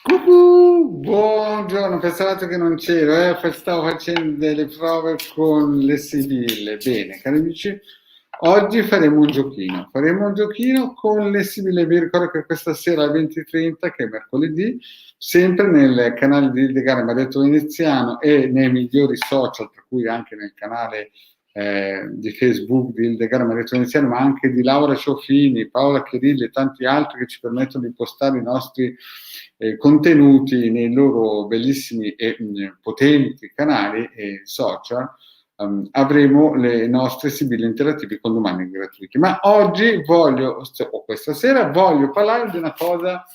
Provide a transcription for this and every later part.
Buongiorno, pensavate che non c'ero, stavo facendo delle prove con le sibille. Bene, cari amici, oggi faremo un giochino con le sibille. Vi ricordo che questa sera alle 20:30, che è mercoledì, sempre nel canale di Ildegard Maretto Veneziano e nei migliori social, tra cui anche nel canale di Facebook di Ildegard Maretto Veneziano, ma anche di Laura Ciofini, Paola Chirilli e tanti altri che ci permettono di postare i nostri contenuti nei loro bellissimi e potenti canali e social. Avremo le nostre sibille interattive con domande gratuite. Ma oggi o questa sera, voglio parlare di una cosa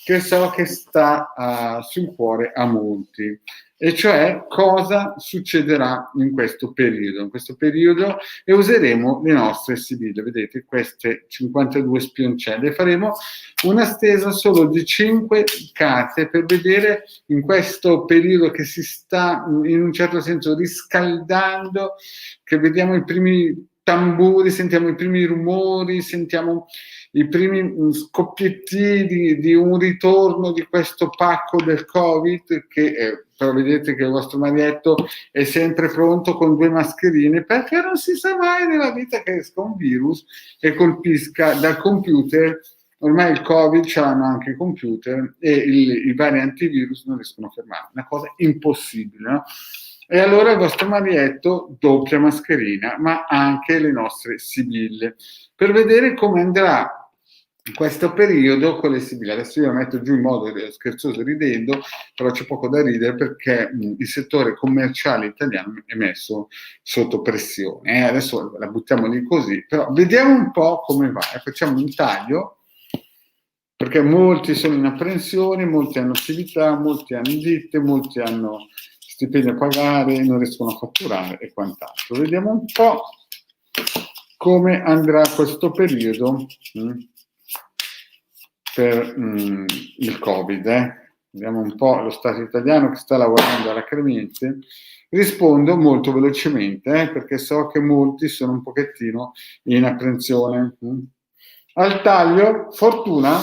che so che sta sul cuore a molti, e cioè cosa succederà in questo periodo. In questo periodo e useremo le nostre sibille, vedete queste 52 spioncelle, faremo una stesa solo di 5 carte per vedere in questo periodo che si sta in un certo senso riscaldando, che vediamo i primi tamburi, sentiamo i primi rumori, sentiamo i primi scoppiettini di un ritorno di questo pacco del Covid, che però vedete che il vostro marietto è sempre pronto con 2 mascherine, perché non si sa mai nella vita che esca un virus e colpisca dal computer. Ormai il Covid ce l'hanno anche i computer e i vari antivirus non riescono a fermarlo, una cosa impossibile, no? E allora il vostro marietto, doppia mascherina, ma anche le nostre sibille, per vedere come andrà questo periodo con le sibille. Adesso io la metto giù in modo scherzoso ridendo, però c'è poco da ridere perché il settore commerciale italiano è messo sotto pressione. Adesso la buttiamo lì così, però vediamo un po' come va. Facciamo un taglio, perché molti sono in apprensione, molti hanno attività, molti hanno ditte, molti hanno stipendi a pagare, non riescono a fatturare e quant'altro. Vediamo un po' come andrà questo periodo per il Covid. Vediamo un po' lo Stato italiano che sta lavorando alacremente. Rispondo molto velocemente perché so che molti sono un pochettino in apprensione. Al taglio, fortuna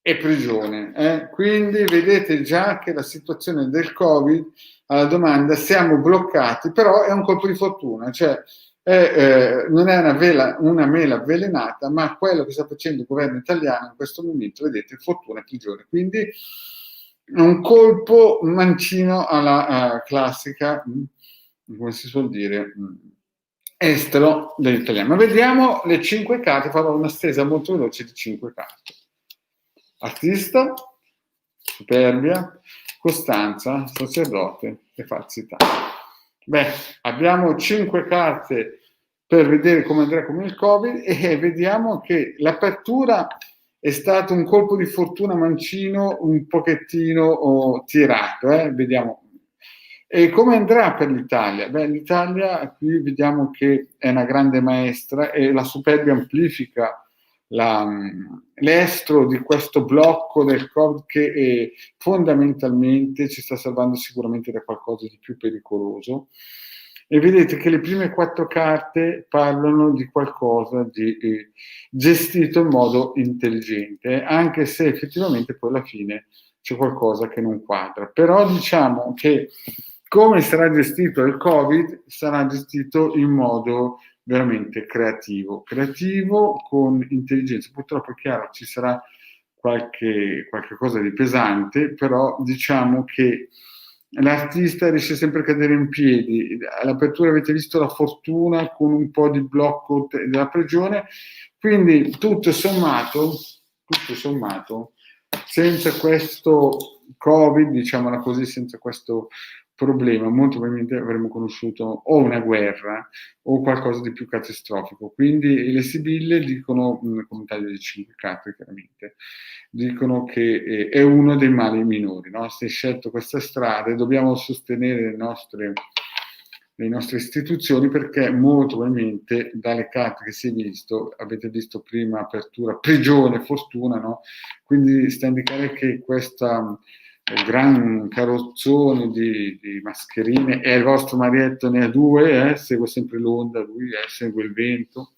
e prigione. Quindi vedete già che la situazione del Covid, alla domanda siamo bloccati, però è un colpo di fortuna, cioè non è una mela avvelenata, ma quello che sta facendo il governo italiano in questo momento, vedete, fortuna e prigione. Quindi un colpo mancino alla classica, come si suol dire, estero dell'italiano. Ma vediamo le 5 carte, farò una stesa molto veloce di 5 carte. Artista, superbia, costanza, sacerdote e falsità. Beh, abbiamo 5 carte per vedere come andrà con il Covid e vediamo che l'apertura è stato un colpo di fortuna mancino un pochettino tirato. Vediamo. E come andrà per l'Italia? Beh, l'Italia qui vediamo che è una grande maestra e la superbia amplifica l'estro di questo blocco del Covid che fondamentalmente ci sta salvando sicuramente da qualcosa di più pericoloso. E vedete che le prime 4 carte parlano di qualcosa di gestito in modo intelligente, anche se effettivamente poi alla fine c'è qualcosa che non quadra. Però diciamo che come sarà gestito il Covid sarà gestito in modo veramente creativo con intelligenza. Purtroppo è chiaro ci sarà qualche cosa di pesante, però diciamo che l'artista riesce sempre a cadere in piedi. All'apertura avete visto la fortuna con un po' di blocco della prigione, quindi tutto sommato, senza questo Covid, diciamola così, senza questo problema, molto probabilmente avremmo conosciuto o una guerra o qualcosa di più catastrofico. Quindi le sibille dicono, come taglio di 5 carte chiaramente, dicono che è uno dei mali minori, no? Si è scelto questa strada e dobbiamo sostenere le nostre istituzioni, perché molto probabilmente dalle carte che si è visto, avete visto prima apertura, prigione, fortuna, no? Quindi sta a indicare che questa gran carrozzone di mascherine e il vostro marietto ne ha 2, segue sempre l'onda, lui segue il vento.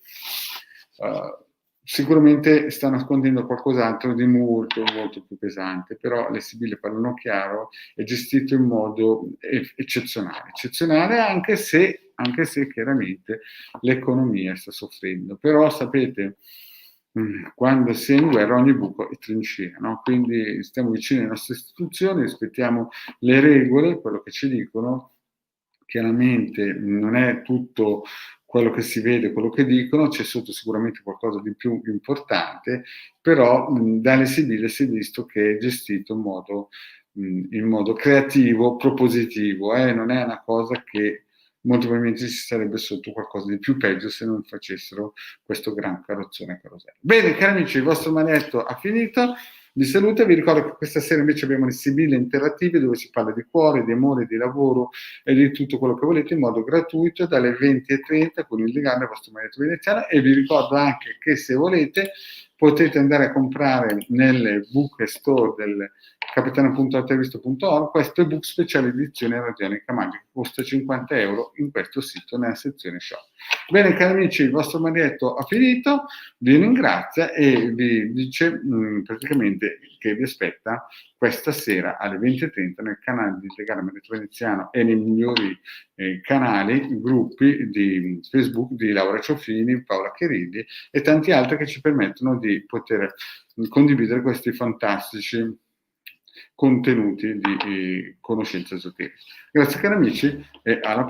sicuramente sta nascondendo qualcos'altro di molto, molto più pesante, però le Sibille parlano chiaro, è gestito in modo eccezionale anche se chiaramente l'economia sta soffrendo. Però sapete, quando si è in guerra ogni buco è trincea, no? Quindi stiamo vicini alle nostre istituzioni, rispettiamo le regole, quello che ci dicono. Chiaramente non è tutto quello che si vede, quello che dicono, c'è sotto sicuramente qualcosa di più importante, però dalle Sibille si è visto che è gestito in modo creativo, propositivo, non è una cosa che molto probabilmente ci sarebbe sotto qualcosa di più peggio se non facessero questo gran carrozzone carosello. Bene, cari amici, il vostro manetto ha finito. Vi saluto e vi ricordo che questa sera invece abbiamo le Sibille interattive dove si parla di cuore, di amore, di lavoro e di tutto quello che volete in modo gratuito dalle 20:30 con il legame al vostro manetto veneziano, e vi ricordo anche che se volete potete andare a comprare nel book store del capitano.altavisto.org questo ebook speciale edizione radionica magica, costa 50 euro in questo sito nella sezione shop. Bene cari amici, il vostro maglietto ha finito, vi ringrazia e vi dice praticamente che vi aspetta questa sera alle 20:30 nel canale di Legale Magnetro Veneziano e nei migliori canali, gruppi di Facebook di Laura Ciofini, Paola Cherilli e tanti altri che ci permettono di poter condividere questi fantastici contenuti di conoscenza esoterica. Grazie cari amici e alla prossima.